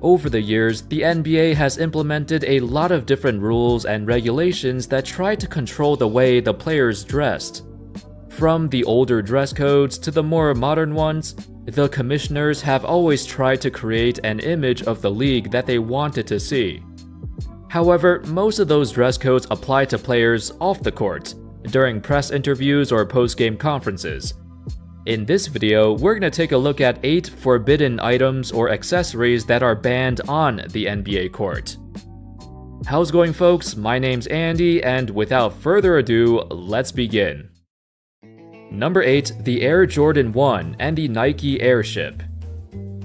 Over the years, the NBA has implemented a lot of different rules and regulations that try to control the way the players dressed. From the older dress codes to the more modern ones, the commissioners have always tried to create an image of the league that they wanted to see. However, most of those dress codes apply to players off the court, during press interviews or post-game conferences. In this video, we're going to take a look at 8 forbidden items or accessories that are banned on the NBA court. How's it going, folks? My name's Andy, and without further ado, let's begin. Number 8. The Air Jordan 1 and the Nike Airship.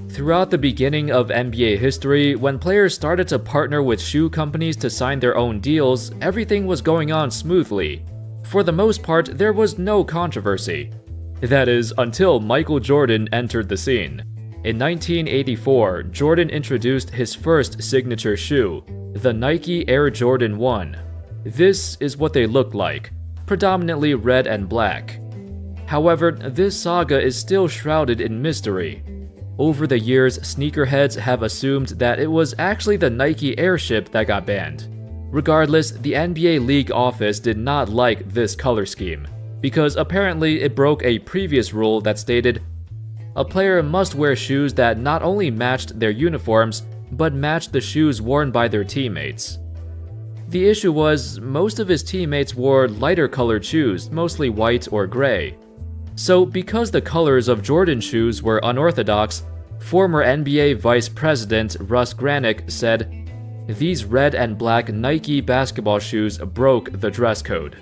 Throughout the beginning of NBA history, when players started to partner with shoe companies to sign their own deals, everything was going on smoothly. For the most part, there was no controversy. That is, until Michael Jordan entered the scene. In 1984, Jordan introduced his first signature shoe, the Nike Air Jordan 1. This is what they looked like, predominantly red and black. However, this saga is still shrouded in mystery. Over the years, sneakerheads have assumed that it was actually the Nike Airship that got banned. Regardless, the NBA League office did not like this color scheme, because apparently it broke a previous rule that stated, a player must wear shoes that not only matched their uniforms, but matched the shoes worn by their teammates. The issue was, most of his teammates wore lighter colored shoes, mostly white or gray. So because the colors of Jordan shoes were unorthodox, former NBA Vice President Russ Granick said, "These red and black Nike basketball shoes broke the dress code."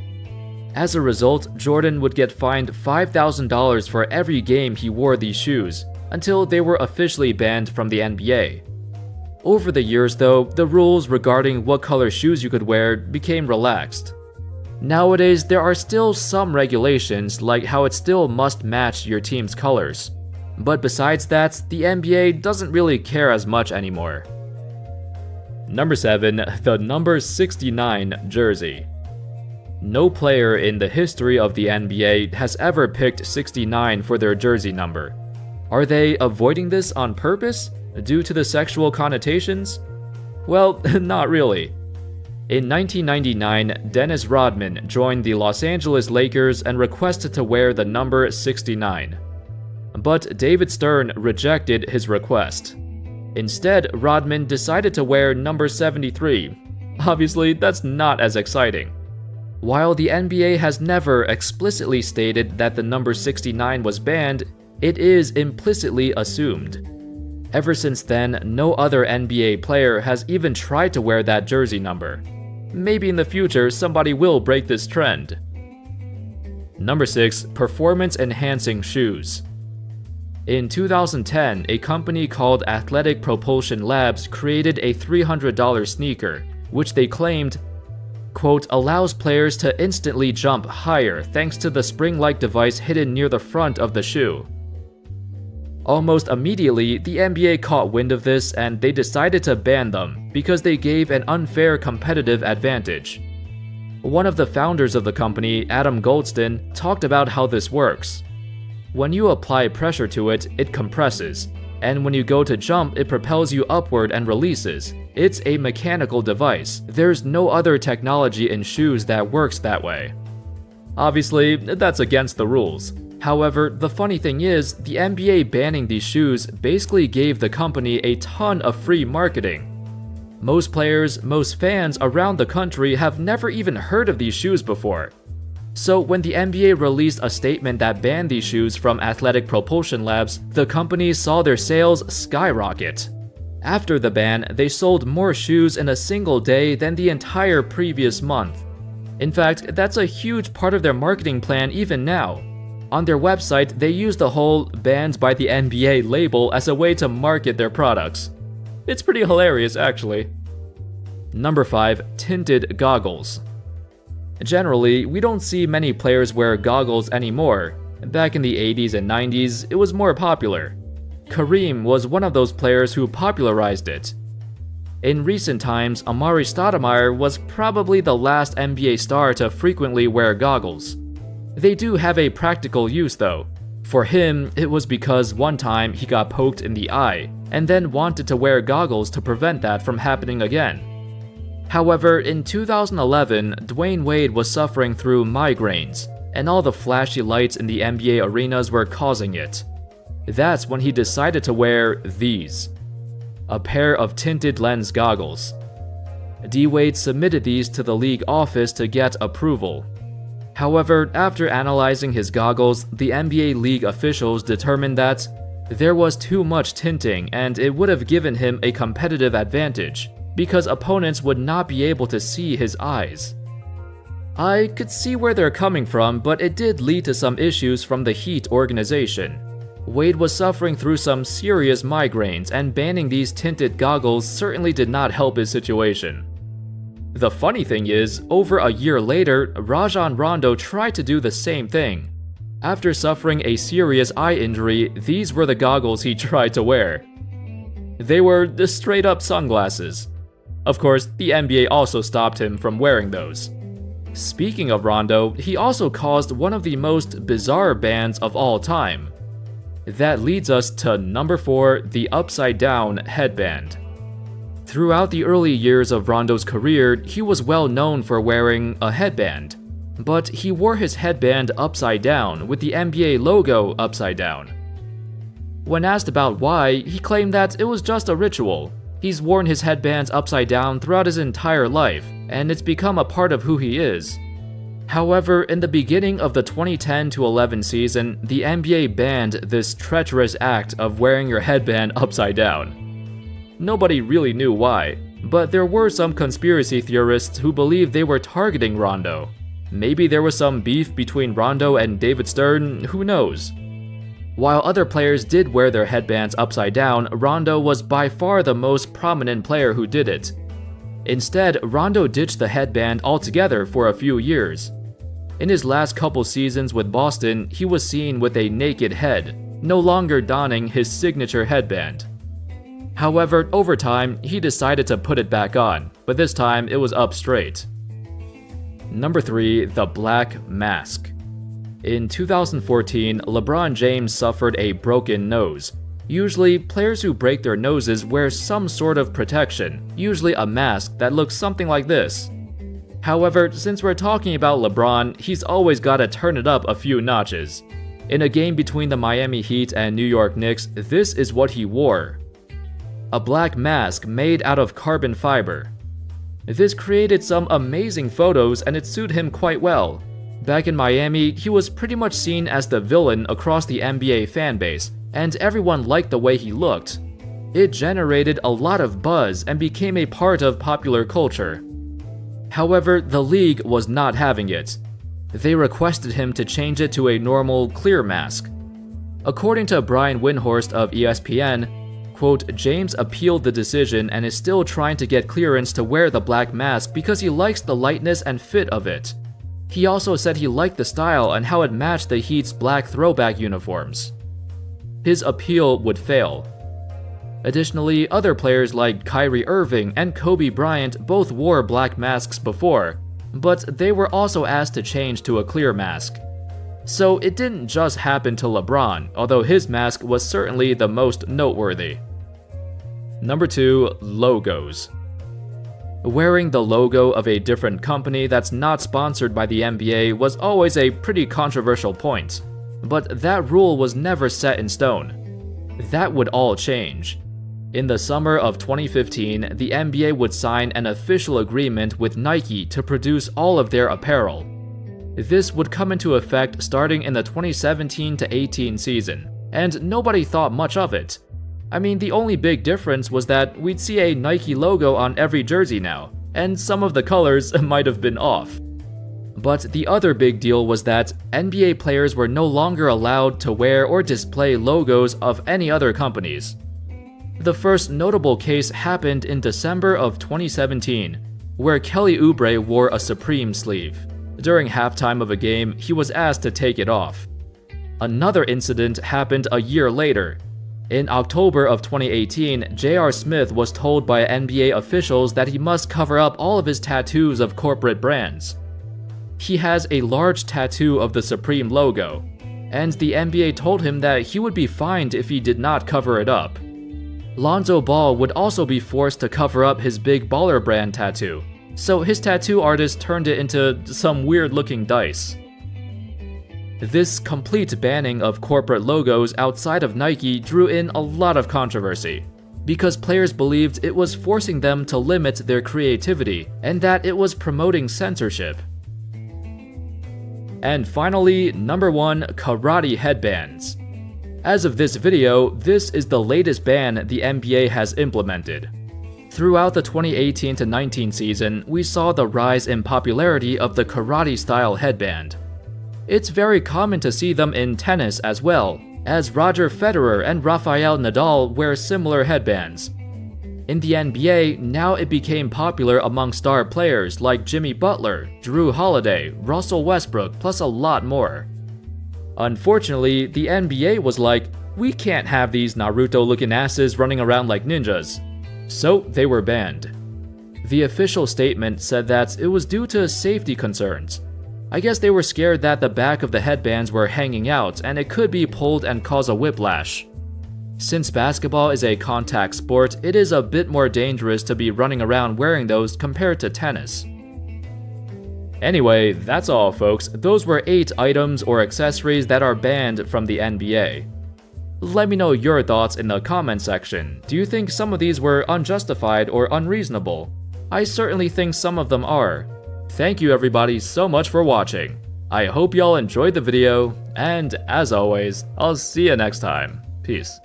As a result, Jordan would get fined $5,000 for every game he wore these shoes, until they were officially banned from the NBA. Over the years though, the rules regarding what color shoes you could wear became relaxed. Nowadays, there are still some regulations, like how it still must match your team's colors. But besides that, the NBA doesn't really care as much anymore. Number 7. The number 69 jersey. No player in the history of the NBA has ever picked 69 for their jersey number. Are they avoiding this on purpose, due to the sexual connotations? Well, not really. In 1999, Dennis Rodman joined the Los Angeles Lakers and requested to wear the number 69. But David Stern rejected his request. Instead, Rodman decided to wear number 73. Obviously, that's not as exciting. While the NBA has never explicitly stated that the number 69 was banned, it is implicitly assumed. Ever since then, no other NBA player has even tried to wear that jersey number. Maybe in the future, somebody will break this trend. Number 6. Performance-enhancing shoes. In 2010, a company called Athletic Propulsion Labs created a $300 sneaker, which they claimed, quote, allows players to instantly jump higher thanks to the spring-like device hidden near the front of the shoe. Almost immediately, the NBA caught wind of this and they decided to ban them because they gave an unfair competitive advantage. One of the founders of the company, Adam Goldston, talked about how this works. When you apply pressure to it, it compresses, and when you go to jump, it propels you upward and releases. It's a mechanical device. There's no other technology in shoes that works that way. Obviously, that's against the rules. However, the funny thing is, the NBA banning these shoes basically gave the company a ton of free marketing. Most players, most fans around the country have never even heard of these shoes before. So when the NBA released a statement that banned these shoes from Athletic Propulsion Labs, the company saw their sales skyrocket. After the ban, they sold more shoes in a single day than the entire previous month. In fact, that's a huge part of their marketing plan even now. On their website, they use the whole "banned by the NBA" label as a way to market their products. It's pretty hilarious, actually. Number 5. Tinted goggles. Generally, we don't see many players wear goggles anymore. Back in the 80s and 90s, it was more popular. Kareem was one of those players who popularized it. In recent times, Amar'e Stoudemire was probably the last NBA star to frequently wear goggles. They do have a practical use though. For him, it was because one time he got poked in the eye, and then wanted to wear goggles to prevent that from happening again. However, in 2011, Dwayne Wade was suffering through migraines, and all the flashy lights in the NBA arenas were causing it. That's when he decided to wear these. A pair of tinted lens goggles. D-Wade submitted these to the league office to get approval. However, after analyzing his goggles, the NBA league officials determined that there was too much tinting and it would have given him a competitive advantage, because opponents would not be able to see his eyes. I could see where they're coming from, but it did lead to some issues from the Heat organization. Wade was suffering through some serious migraines, and banning these tinted goggles certainly did not help his situation. The funny thing is, over a year later, Rajon Rondo tried to do the same thing. After suffering a serious eye injury, these were the goggles he tried to wear. They were the straight-up sunglasses. Of course, the NBA also stopped him from wearing those. Speaking of Rondo, he also caused one of the most bizarre bans of all time. That leads us to number 4, the upside-down headband. Throughout the early years of Rondo's career, he was well known for wearing a headband. But he wore his headband upside down, with the NBA logo upside down. When asked about why, he claimed that it was just a ritual. He's worn his headbands upside down throughout his entire life, and it's become a part of who he is. However, in the beginning of the 2010-11 season, the NBA banned this treacherous act of wearing your headband upside down. Nobody really knew why, but there were some conspiracy theorists who believed they were targeting Rondo. Maybe there was some beef between Rondo and David Stern, who knows? While other players did wear their headbands upside down, Rondo was by far the most prominent player who did it. Instead, Rondo ditched the headband altogether for a few years. In his last couple seasons with Boston, he was seen with a naked head, no longer donning his signature headband. However, over time, he decided to put it back on, but this time it was up straight. Number 3, the black mask. In 2014, LeBron James suffered a broken nose. Usually, players who break their noses wear some sort of protection, usually a mask that looks something like this. However, since we're talking about LeBron, he's always gotta turn it up a few notches. In a game between the Miami Heat and New York Knicks, this is what he wore. A black mask made out of carbon fiber. This created some amazing photos and it suited him quite well. Back in Miami, he was pretty much seen as the villain across the NBA fanbase, and everyone liked the way he looked. It generated a lot of buzz and became a part of popular culture. However, the league was not having it. They requested him to change it to a normal, clear mask. According to Brian Windhorst of ESPN, quote, James appealed the decision and is still trying to get clearance to wear the black mask because he likes the lightness and fit of it. He also said he liked the style and how it matched the Heat's black throwback uniforms. His appeal would fail. Additionally, other players like Kyrie Irving and Kobe Bryant both wore black masks before, but they were also asked to change to a clear mask. So it didn't just happen to LeBron, although his mask was certainly the most noteworthy. Number 2, logos. Wearing the logo of a different company that's not sponsored by the NBA was always a pretty controversial point, but that rule was never set in stone. That would all change. In the summer of 2015, the NBA would sign an official agreement with Nike to produce all of their apparel. This would come into effect starting in the 2017-18 season, and nobody thought much of it. I mean, the only big difference was that we'd see a Nike logo on every jersey now, and some of the colors might have been off. But the other big deal was that NBA players were no longer allowed to wear or display logos of any other companies. The first notable case happened in December of 2017, where Kelly Oubre wore a Supreme sleeve. During halftime of a game, he was asked to take it off. Another incident happened a year later. In October of 2018, J.R. Smith was told by NBA officials that he must cover up all of his tattoos of corporate brands. He has a large tattoo of the Supreme logo. and the NBA told him that he would be fined if he did not cover it up. Lonzo Ball would also be forced to cover up his big baller brand tattoo, so his tattoo artist turned it into some weird-looking dice. This complete banning of corporate logos outside of Nike drew in a lot of controversy, because players believed it was forcing them to limit their creativity and that it was promoting censorship. And finally, number 1, karate headbands. As of this video, this is the latest ban the NBA has implemented. Throughout the 2018-19 season, we saw the rise in popularity of the karate-style headband. It's very common to see them in tennis as well, as Roger Federer and Rafael Nadal wear similar headbands. In the NBA, now it became popular among star players like Jimmy Butler, Jrue Holiday, Russell Westbrook, plus a lot more. Unfortunately, the NBA was like, we can't have these Naruto-looking asses running around like ninjas. So they were banned. The official statement said that it was due to safety concerns. I guess they were scared that the back of the headbands were hanging out and it could be pulled and cause a whiplash. Since basketball is a contact sport, it is a bit more dangerous to be running around wearing those compared to tennis. Anyway, that's all folks. Those were 8 items or accessories that are banned from the NBA. Let me know your thoughts in the comment section. Do you think some of these were unjustified or unreasonable? I certainly think some of them are. Thank you everybody so much for watching. I hope y'all enjoyed the video, and as always, I'll see you next time. Peace.